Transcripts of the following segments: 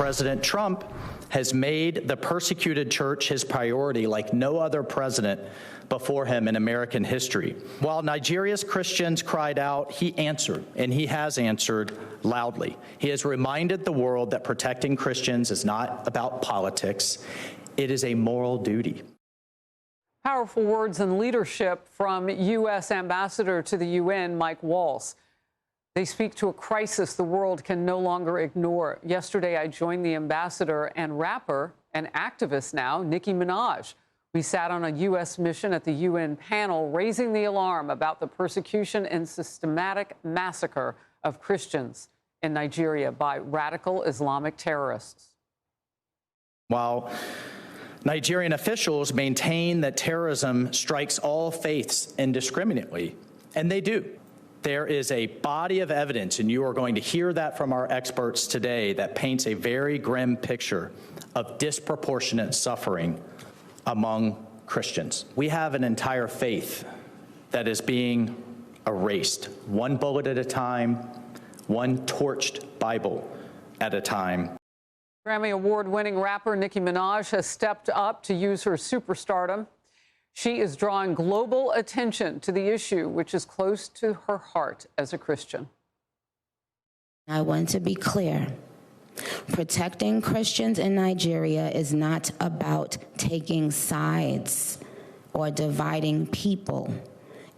President Trump has made the persecuted church his priority like no other president before him in American history. While Nigeria's Christians cried out, he answered, and he has answered loudly. He has reminded the world that protecting Christians is not about politics. It is a moral duty. Powerful words and leadership from U.S. Ambassador to the UN, Mike Waltz. They speak to a crisis the world can no longer ignore. Yesterday, I joined the ambassador and rapper and activist now, Niki Minaj. We sat on a U.S. mission at the UN panel, raising the alarm about the persecution and systematic massacre of Christians in Nigeria by radical Islamic terrorists. While Nigerian officials maintain that terrorism strikes all faiths indiscriminately, and they do. There is a body of evidence, and you are going to hear that from our experts today, that paints a very grim picture of disproportionate suffering among Christians. We have an entire faith that is being erased, one bullet at a time, one torched Bible at a time. Grammy Award-winning rapper Niki Minaj has stepped up to use her superstardom. She is drawing global attention to the issue, which is close to her heart as a Christian. I want to be clear. Protecting Christians in Nigeria is not about taking sides or dividing people.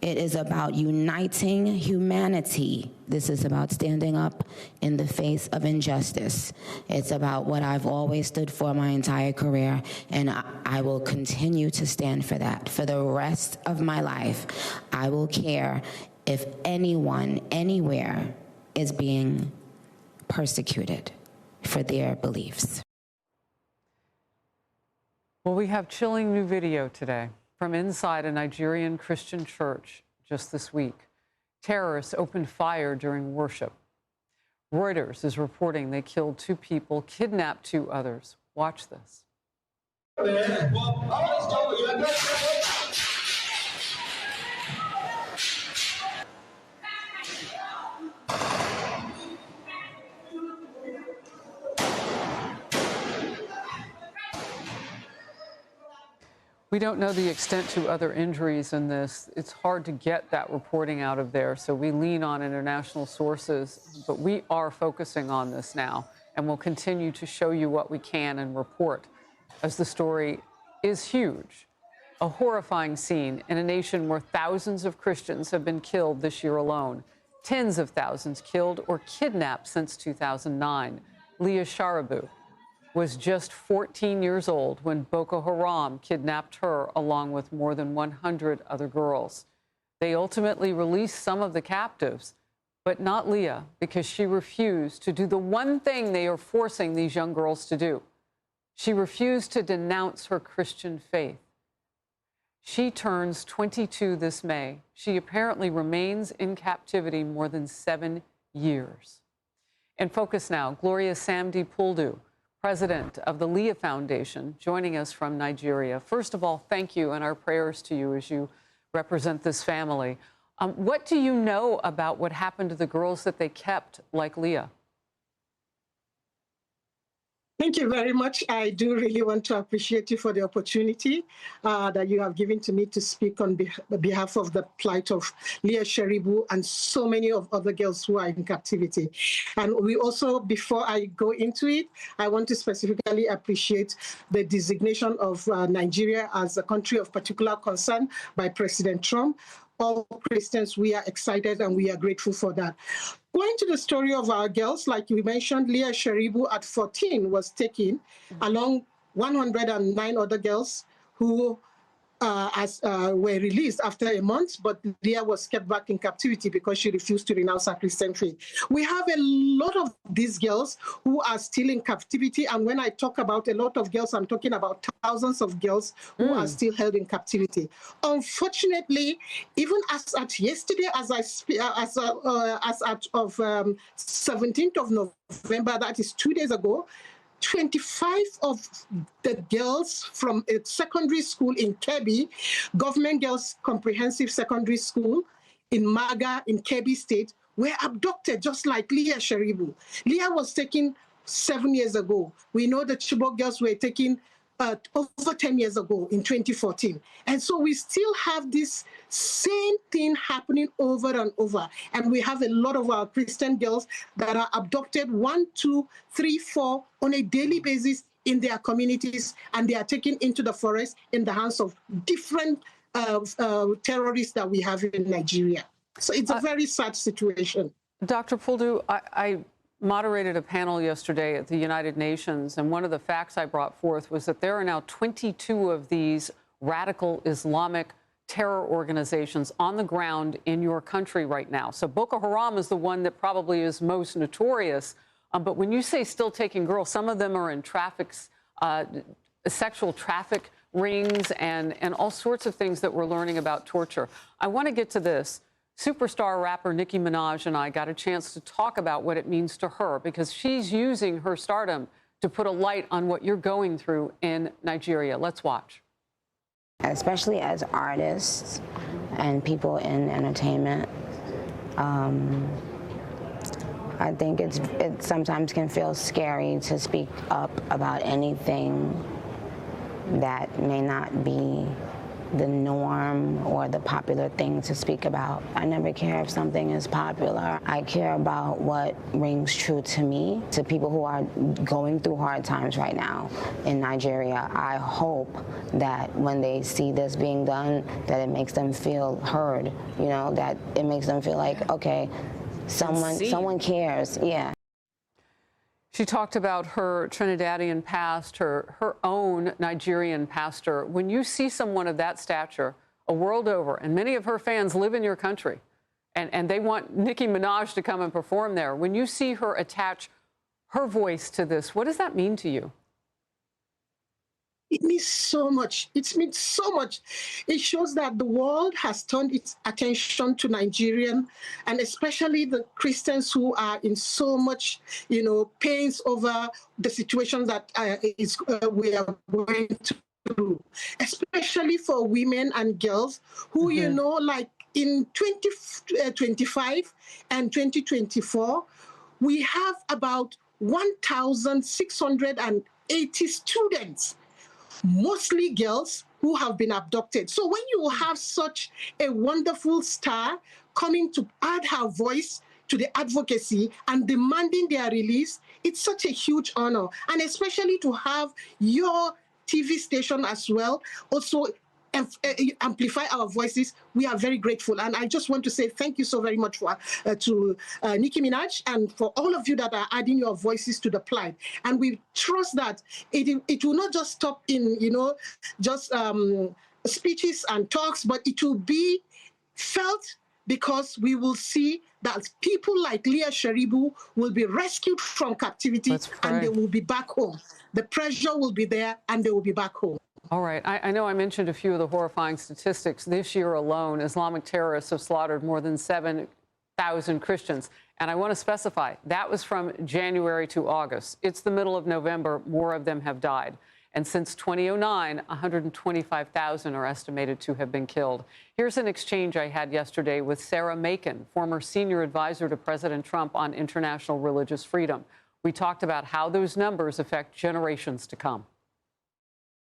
It is about uniting humanity. This is about standing up in the face of injustice. It's about what I've always stood for my entire career, and I will continue to stand for that. For the rest of my life, I will care if anyone, anywhere, is being persecuted for their beliefs. Well, we have chilling new video today from inside a Nigerian Christian church just this week. Terrorists opened fire during worship. Reuters is reporting they killed 2 people, kidnapped 2 others. Watch this. We don't know the extent to other injuries in this. It's hard to get that reporting out of there, so we lean on international sources. But we are focusing on this now, and we'll continue to show you what we can and report, as the story is huge. A horrifying scene in a nation where thousands of Christians have been killed this year alone. Tens of thousands killed or kidnapped since 2009. Leah Sharibu was just 14 years old when Boko Haram kidnapped her along with more than 100 other girls. They ultimately released some of the captives, but not Leah, because she refused to do the one thing they are forcing these young girls to do. She refused to denounce her Christian faith. She turns 22 this May. She apparently remains in captivity more than 7 years. In Focus now, Gloria Samdi Puldu, president of the Leah Foundation, joining us from Nigeria. First of all, thank you, and our prayers to you as you represent this family. What do you know about what happened to the girls that they kept, like Leah? Thank you very much. I do really want to appreciate you for the opportunity that you have given to me to speak on behalf of the plight of Leah Sharibu and so many of other girls who are in captivity. And we also, before I go into it, I want to specifically appreciate the designation of Nigeria as a country of particular concern by President Trump. All Christians, we are excited and we are grateful for that. Going to the story of our girls, like you mentioned, Leah Sharibu at 14 was taken along 109 other girls who were released after a month, but Leah was kept back in captivity because she refused to renounce her Christian faith. We have a lot of these girls who are still in captivity, and when I talk about a lot of girls, I'm talking about thousands of girls who are still held in captivity. Unfortunately, even as at yesterday, as at 17th of November, that is 2 days ago, 25 of the girls from a secondary school in Kebbi, Government Girls Comprehensive Secondary School in Maga in Kebbi State, were abducted, just like Leah Sharibu. Leah was taken 7 years ago. We know the Chibok girls were taken over 10 years ago in 2014. And so we still have this same thing happening over and over. And we have a lot of our Christian girls that are abducted 1, 2, 3, 4 on a daily basis in their communities, and they are taken into the forest in the hands of different terrorists that we have in Nigeria. So it's a very sad situation. Dr. Puldu, I moderated a panel yesterday at the United Nations, and one of the facts I brought forth was that there are now 22 of these radical Islamic terror organizations on the ground in your country right now. So Boko Haram is the one that probably is most notorious. But when you say still taking girls, some of them are in sexual traffic rings and all sorts of things that we're learning about torture. I want to get to this. Superstar rapper Niki Minaj and I got a chance to talk about what it means to her, because she's using her stardom to put a light on what you're going through in Nigeria. Let's watch. Especially as artists and people in entertainment, I think it sometimes can feel scary to speak up about anything that may not be the norm or the popular thing to speak about. I never care if something is popular. I care about what rings true to me, to people who are going through hard times right now in Nigeria. I hope that when they see this being done, that it makes them feel heard, you know, that it makes them feel like, okay, someone cares, yeah. She talked about her Trinidadian past, her own Nigerian pastor. When you see someone of that stature, a world over, and many of her fans live in your country, and they want Niki Minaj to come and perform there, when you see her attach her voice to this, what does that mean to you? It means so much. It means so much. It shows that the world has turned its attention to Nigerian, and especially the Christians who are in so much, pains over the situation that we are going through, especially for women and girls who, like in 2025 and 2024, we have about 1,680 students, mostly girls, who have been abducted. So when you have such a wonderful star coming to add her voice to the advocacy and demanding their release, it's such a huge honor. And especially to have your TV station as well also amplify our voices. We are very grateful. And I just want to say thank you so very much to Niki Minaj, and for all of you that are adding your voices to the plight. And we trust that it will not just stop in, just speeches and talks, but it will be felt, because we will see that people like Leah Sharibu will be rescued from captivity and they will be back home. The pressure will be there and they will be back home. All right. I know I mentioned a few of the horrifying statistics. This year alone, Islamic terrorists have slaughtered more than 7,000 Christians. And I want to specify, that was from January to August. It's the middle of November. More of them have died. And since 2009, 125,000 are estimated to have been killed. Here's an exchange I had yesterday with Sarah Makin, former senior advisor to President Trump on international religious freedom. We talked about how those numbers affect generations to come.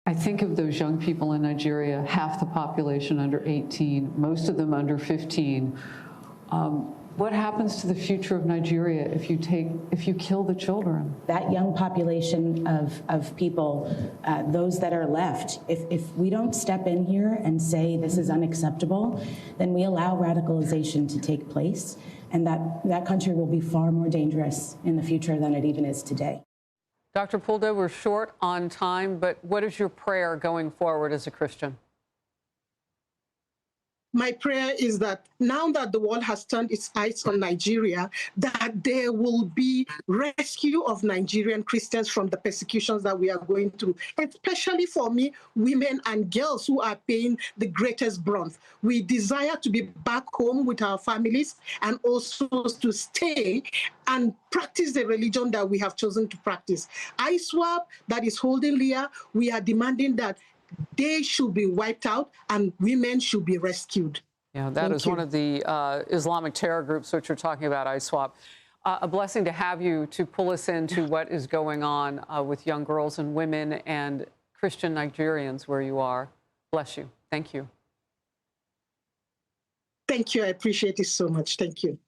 I think of those young people in Nigeria, half the population under 18, most of them under 15. What happens to the future of Nigeria if you kill the children? That young population of people, those that are left, if we don't step in here and say this is unacceptable, then we allow radicalization to take place, and that country will be far more dangerous in the future than it even is today. Dr. Puldu, we're short on time, but what is your prayer going forward as a Christian? My prayer is that now that the world has turned its eyes on Nigeria, that there will be rescue of Nigerian Christians from the persecutions that we are going through, especially for me, women and girls who are paying the greatest brunt. We desire to be back home with our families and also to stay and practice the religion that we have chosen to practice. ISWAP, that is holding Leah, we are demanding that they should be wiped out and women should be rescued. Yeah, that is one of the Islamic terror groups which you're talking about, ISWAP. a blessing to have you to pull us into what is going on with young girls and women and Christian Nigerians where you are. Bless you. Thank you. Thank you. I appreciate it so much. Thank you.